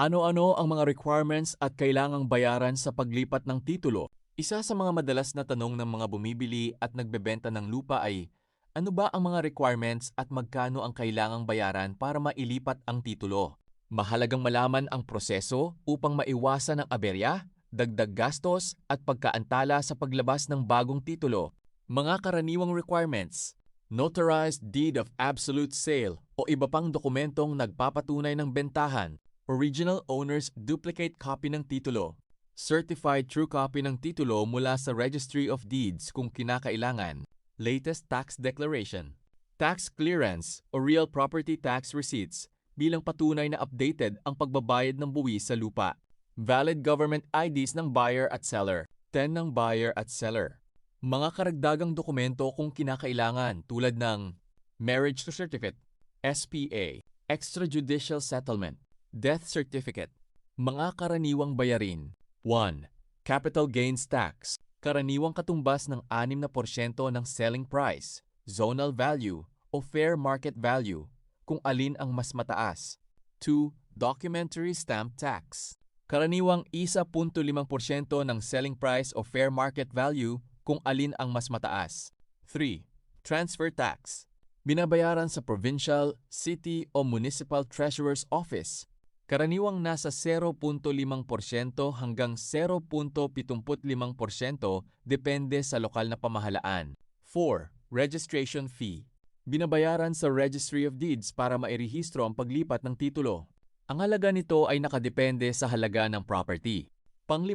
Ano-ano ang mga requirements at kailangang bayaran sa paglipat ng titulo? Isa sa mga madalas na tanong ng mga bumibili at nagbebenta ng lupa ay, ano ba ang mga requirements at magkano ang kailangang bayaran para mailipat ang titulo? Mahalagang malaman ang proseso upang maiwasan ang aberya, dagdag gastos at pagkaantala sa paglabas ng bagong titulo. Mga karaniwang requirements: notarized deed of absolute sale o iba pang dokumentong nagpapatunay ng bentahan, original owner's duplicate copy ng titulo, certified true copy ng titulo mula sa Registry of Deeds kung kinakailangan, latest tax declaration, tax clearance o real property tax receipts bilang patunay na updated ang pagbabayad ng buwis sa lupa, valid government IDs ng buyer at seller, TEN ng buyer at seller. Mga karagdagang dokumento kung kinakailangan tulad ng marriage certificate, SPA, extrajudicial settlement, death certificate. Mga karaniwang bayarin. 1. Capital gains tax. Karaniwang katumbas ng 6% ng selling price, zonal value, o fair market value, kung alin ang mas mataas. 2. Documentary stamp tax. Karaniwang 1.5% ng selling price o fair market value kung alin ang mas mataas. 3. Transfer tax. Binabayaran sa provincial, city o municipal treasurer's office. Karaniwang nasa 0.5% hanggang 0.75% depende sa lokal na pamahalaan. 4. Registration fee. Binabayaran sa Registry of Deeds para mairehistro ang paglipat ng titulo. Ang halaga nito ay nakadepende sa halaga ng property. 5.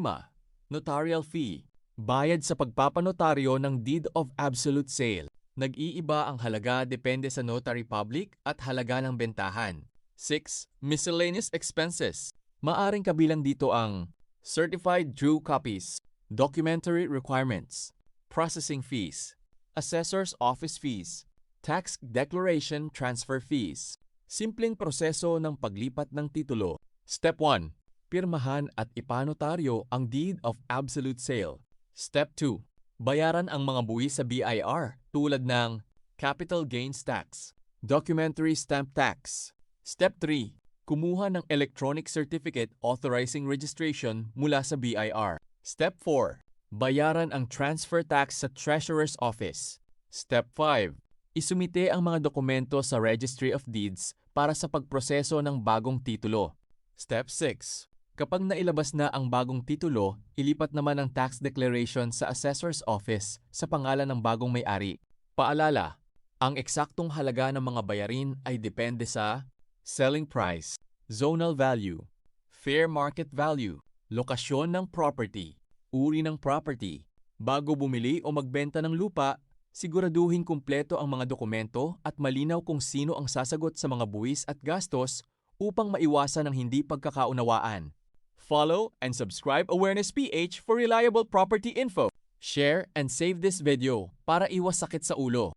Notarial fee. Bayad sa pagpapanotaryo ng Deed of Absolute Sale. Nag-iiba ang halaga depende sa notary public at halaga ng bentahan. 6. Miscellaneous expenses. Maaring kabilang dito ang certified true copies, documentary requirements, processing fees, assessor's office fees, tax declaration transfer fees. Simpleng proseso ng paglipat ng titulo. Step 1. Pirmahan at ipanotaryo ang Deed of Absolute Sale. Step 2. Bayaran ang mga buwis sa BIR tulad ng capital gains tax, documentary stamp tax. Step 3. Kumuha ng electronic certificate authorizing registration mula sa BIR. Step 4. Bayaran ang transfer tax sa Treasurer's Office. Step 5. Isumite ang mga dokumento sa Registry of Deeds para sa pagproseso ng bagong titulo. Step 6. Kapag nailabas na ang bagong titulo, ilipat naman ang tax declaration sa Assessor's Office sa pangalan ng bagong may-ari. Paalala, ang eksaktong halaga ng mga bayarin ay depende sa selling price, zonal value, fair market value, lokasyon ng property, uri ng property. Bago bumili o magbenta ng lupa, siguraduhin kumpleto ang mga dokumento at malinaw kung sino ang sasagot sa mga buwis at gastos upang maiwasan ang hindi pagkakaunawaan. Follow and subscribe Awareness PH for reliable property info. Share and save this video para iwas sakit sa ulo.